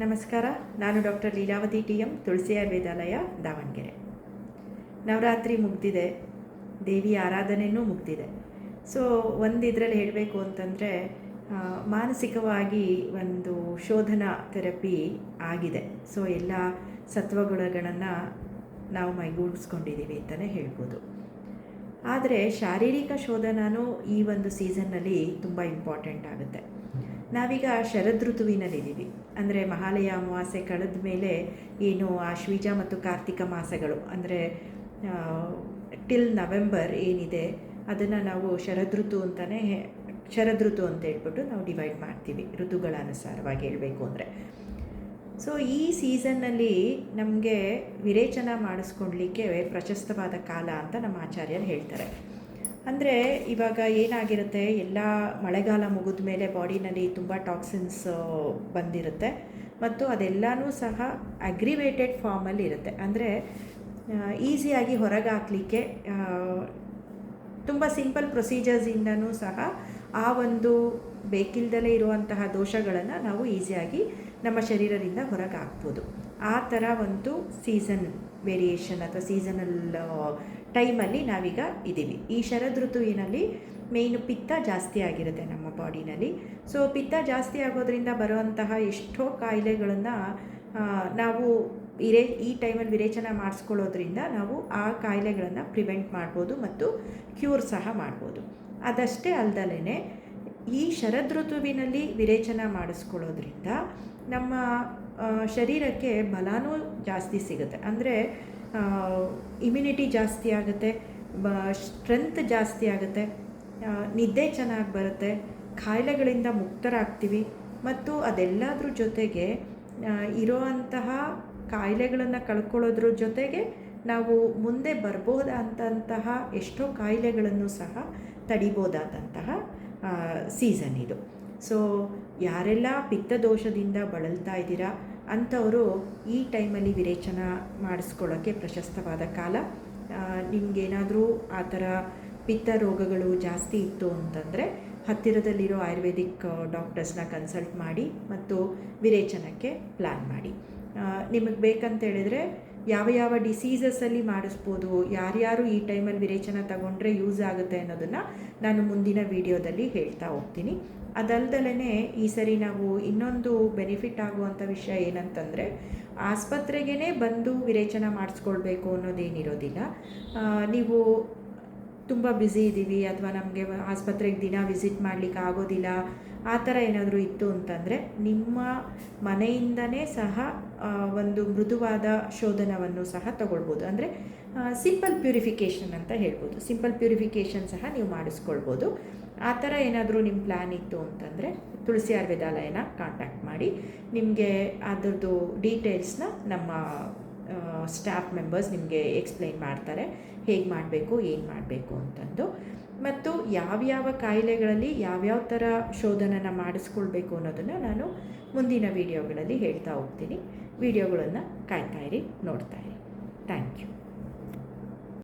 ನಮಸ್ಕಾರ. ನಾನು ಡಾಕ್ಟರ್ ಲೀಲಾವತಿ ಟಿ.ಎಂ. ತುಳಸಿ ಆಯುರ್ವೇದಾಲಯ, ದಾವಣಗೆರೆ. ನವರಾತ್ರಿ ಮುಗ್ದಿದೆ, ದೇವಿ ಆರಾಧನೆಯೂ ಮುಗ್ದಿದೆ. ಸೊ ಇದರಲ್ಲಿ ಹೇಳಬೇಕು ಅಂತಂದರೆ, ಮಾನಸಿಕವಾಗಿ ಒಂದು ಶೋಧನಾ ಥೆರಪಿ ಆಗಿದೆ. ಸೊ ಎಲ್ಲ ಸತ್ವಗುಣಗಳನ್ನು ನಾವು ಮೈಗೂಡಿಸ್ಕೊಂಡಿದ್ದೀವಿ ಅಂತಲೇ ಹೇಳ್ಬೋದು. ಆದರೆ ಶಾರೀರಿಕ ಶೋಧನೂ ಈ ಒಂದು ಸೀಸನ್ನಲ್ಲಿ ತುಂಬ ಇಂಪಾರ್ಟೆಂಟ್ ಆಗುತ್ತೆ. ನಾವೀಗ ಶರದೃತುವಿನಲ್ಲಿದ್ದೀವಿ. ಅಂದರೆ ಮಹಾಲಯ ಅಮಾವಾಸ್ಯೆ ಕಳೆದ ಮೇಲೆ ಏನು ಆಶ್ವೀಜ ಮತ್ತು ಕಾರ್ತಿಕ ಮಾಸಗಳು, ಅಂದರೆ ಟಿಲ್ ನವೆಂಬರ್ ಏನಿದೆ ಅದನ್ನು ನಾವು ಶರದೃತು ಅಂತ ಹೇಳ್ಬಿಟ್ಟು ನಾವು ಡಿವೈಡ್ ಮಾಡ್ತೀವಿ, ಋತುಗಳ ಅನುಸಾರವಾಗಿ ಹೇಳಬೇಕು ಅಂದರೆ. ಸೊ ಈ ಸೀಸನ್ನಲ್ಲಿ ನಮಗೆ ವಿರೇಚನ ಮಾಡಿಸ್ಕೊಳ್ಲಿಕ್ಕೆ ಪ್ರಶಸ್ತವಾದ ಕಾಲ ಅಂತ ನಮ್ಮ ಆಚಾರ್ಯರು ಹೇಳ್ತಾರೆ. ಅಂದರೆ ಇವಾಗ ಏನಾಗಿರುತ್ತೆ, ಎಲ್ಲ ಮಳೆಗಾಲ ಮುಗಿದ ಮೇಲೆ ಬಾಡಿನಲ್ಲಿ ತುಂಬ ಟಾಕ್ಸಿನ್ಸ್ ಬಂದಿರುತ್ತೆ ಮತ್ತು ಅದೆಲ್ಲನೂ ಸಹ ಅಗ್ರಿವೇಟೆಡ್ ಫಾರ್ಮಲ್ಲಿ ಇರುತ್ತೆ. ಅಂದರೆ ಈಸಿಯಾಗಿ ಹೊರಗೆ ಹಾಕಲಿಕ್ಕೆ ತುಂಬ ಸಿಂಪಲ್ ಪ್ರೊಸೀಜರ್ಸಿಂದನೂ ಸಹ ಆ ಒಂದು ಬೇಕಿಲ್ದಲೇ ಇರುವಂತಹ ದೋಷಗಳನ್ನು ನಾವು ಈಸಿಯಾಗಿ ನಮ್ಮ ಶರೀರದಿಂದ ಹೊರಗೆ ಹಾಕ್ಬೋದು. ಆ ಥರ ಒಂದು ಸೀಸನ್ ವೇರಿಯೇಷನ್ ಅಥವಾ ಸೀಸನಲ್ ಟೈಮಲ್ಲಿ ನಾವೀಗ ಇದ್ದೀವಿ. ಈ ಶರದೃತುವಿನಲ್ಲಿ ಮೇಯ್ನು ಪಿತ್ತ ಜಾಸ್ತಿ ಆಗಿರುತ್ತೆ ನಮ್ಮ ಬಾಡಿನಲ್ಲಿ. ಸೊ ಪಿತ್ತ ಜಾಸ್ತಿ ಆಗೋದ್ರಿಂದ ಬರುವಂತಹ ಎಷ್ಟೋ ಕಾಯಿಲೆಗಳನ್ನು ನಾವು ಈ ಟೈಮಲ್ಲಿ ವಿರೇಚನ ಮಾಡಿಸ್ಕೊಳ್ಳೋದ್ರಿಂದ ನಾವು ಆ ಕಾಯಿಲೆಗಳನ್ನು ಪ್ರಿವೆಂಟ್ ಮಾಡ್ಬೋದು ಮತ್ತು ಕ್ಯೂರ್ ಸಹ ಮಾಡ್ಬೋದು. ಅದಷ್ಟೇ ಅಲ್ದಲೇ ಈ ಶರದೃತುವಿನಲ್ಲಿ ವಿರೇಚನ ಮಾಡಿಸ್ಕೊಳ್ಳೋದ್ರಿಂದ ನಮ್ಮ ಶರೀರಕ್ಕೆ ಬಲನೂ ಜಾಸ್ತಿ ಸಿಗುತ್ತೆ. ಅಂದರೆ ಇಮ್ಯುನಿಟಿ ಜಾಸ್ತಿ ಆಗುತ್ತೆ, ಸ್ಟ್ರೆಂತ್ ಜಾಸ್ತಿ ಆಗುತ್ತೆ, ನಿದ್ದೆ ಚೆನ್ನಾಗಿ ಬರುತ್ತೆ, ಕಾಯಿಲೆಗಳಿಂದ ಮುಕ್ತರಾಗ್ತೀವಿ ಮತ್ತು ಅದೆಲ್ಲದ್ರ ಜೊತೆಗೆ ಇರೋವಂತಹ ಕಾಯಿಲೆಗಳನ್ನು ಕಳ್ಕೊಳ್ಳೋದ್ರ ಜೊತೆಗೆ ನಾವು ಮುಂದೆ ಬರ್ಬೋದಾದಂತಹ ಎಷ್ಟೋ ಕಾಯಿಲೆಗಳನ್ನು ಸಹ ತಡಿಬೋದಾದಂತಹ ಸೀಸನ್ ಇದು. ಸೊ ಯಾರೆಲ್ಲ ಪಿತ್ತದೋಷದಿಂದ ಬಳಲ್ತಾ ಇದ್ದೀರಾ ಅಂಥವರು ಈ ಟೈಮಲ್ಲಿ ವಿರೇಚನ ಮಾಡಿಸ್ಕೊಳ್ಳೋಕ್ಕೆ ಪ್ರಶಸ್ತವಾದ ಕಾಲ. ನಿಮಗೇನಾದರೂ ಆ ಥರ ಪಿತ್ತ ರೋಗಗಳು ಜಾಸ್ತಿ ಇತ್ತು ಅಂತಂದರೆ ಹತ್ತಿರದಲ್ಲಿರೋ ಆಯುರ್ವೇದಿಕ್ ಡಾಕ್ಟರ್ಸ್ನ ಕನ್ಸಲ್ಟ್ ಮಾಡಿ ಮತ್ತು ವಿರೇಚನಕ್ಕೆ ಪ್ಲ್ಯಾನ್ ಮಾಡಿ. ನಿಮಗೆ ಬೇಕಂತ ಹೇಳಿದರೆ ಯಾವ ಡಿಸೀಸಸಲ್ಲಿ ಮಾಡಿಸ್ಬೋದು, ಯಾರ್ಯಾರು ಈ ಟೈಮಲ್ಲಿ ವಿರೇಚನ ತಗೊಂಡ್ರೆ ಯೂಸ್ ಆಗುತ್ತೆ ಅನ್ನೋದನ್ನು ನಾನು ಮುಂದಿನ ವಿಡಿಯೋದಲ್ಲಿ ಹೇಳ್ತಾ ಹೋಗ್ತೀನಿ. ಅದಲ್ದಲೇ ಈ ಸರಿ ನಾವು ಇನ್ನೊಂದು ಬೆನಿಫಿಟ್ ಆಗುವಂಥ ವಿಷಯ ಏನಂತಂದರೆ, ಆಸ್ಪತ್ರೆಗೇ ಬಂದು ವಿರೇಚನ ಮಾಡಿಸ್ಕೊಳ್ಬೇಕು ಅನ್ನೋದೇನಿರೋದಿಲ್ಲ. ನೀವು ತುಂಬ ಬ್ಯುಸಿ ಇದ್ದೀವಿ ಅಥವಾ ನಮಗೆ ಆಸ್ಪತ್ರೆಗೆ ದಿನ ವಿಸಿಟ್ ಮಾಡಲಿಕ್ಕೆ ಆಗೋದಿಲ್ಲ, ಆ ಥರ ಏನಾದರೂ ಇತ್ತು ಅಂತಂದರೆ ನಿಮ್ಮ ಮನೆಯಿಂದನೇ ಸಹ ಒಂದು ಮೃದುವಾದ ಶೋಧನವನ್ನು ಸಹ ತಗೊಳ್ಬೋದು. ಅಂದರೆ ಸಿಂಪಲ್ ಪ್ಯೂರಿಫಿಕೇಷನ್ ಅಂತ ಹೇಳ್ಬೋದು. ಸಿಂಪಲ್ ಪ್ಯೂರಿಫಿಕೇಷನ್ ಸಹ ನೀವು ಮಾಡಿಸ್ಕೊಳ್ಬೋದು. ಆ ಥರ ಏನಾದರೂ ನಿಮ್ಮ ಪ್ಲ್ಯಾನ್ ಇತ್ತು ಅಂತಂದರೆ ತುಳಸಿ ಆಯುರ್ವೇದಾಲಯನ ಕಾಂಟ್ಯಾಕ್ಟ್ ಮಾಡಿ. ನಿಮಗೆ ಅದರದ್ದು ಡೀಟೇಲ್ಸ್ನ ನಮ್ಮ ಸ್ಟಾಫ್ ಮೆಂಬರ್ಸ್ ನಿಮಗೆ ಎಕ್ಸ್ಪ್ಲೈನ್ ಮಾಡ್ತಾರೆ, ಹೇಗೆ ಮಾಡಬೇಕು, ಏನು ಮಾಡಬೇಕು ಅಂತಂದು. ಮತ್ತು ಯಾವ್ಯಾವ ಕಾಯಿಲೆಗಳಲ್ಲಿ ಯಾವ್ಯಾವ ಥರ ಶೋಧನನ ಮಾಡಿಸ್ಕೊಳ್ಬೇಕು ಅನ್ನೋದನ್ನು ನಾನು ಮುಂದಿನ ವಿಡಿಯೋಗಳಲ್ಲಿ ಹೇಳ್ತಾ ಹೋಗ್ತೀನಿ. ವಿಡಿಯೋಗಳನ್ನು ಕಾಯ್ತಾಯಿರಿ, ನೋಡ್ತಾಯಿರಿ. Thank you.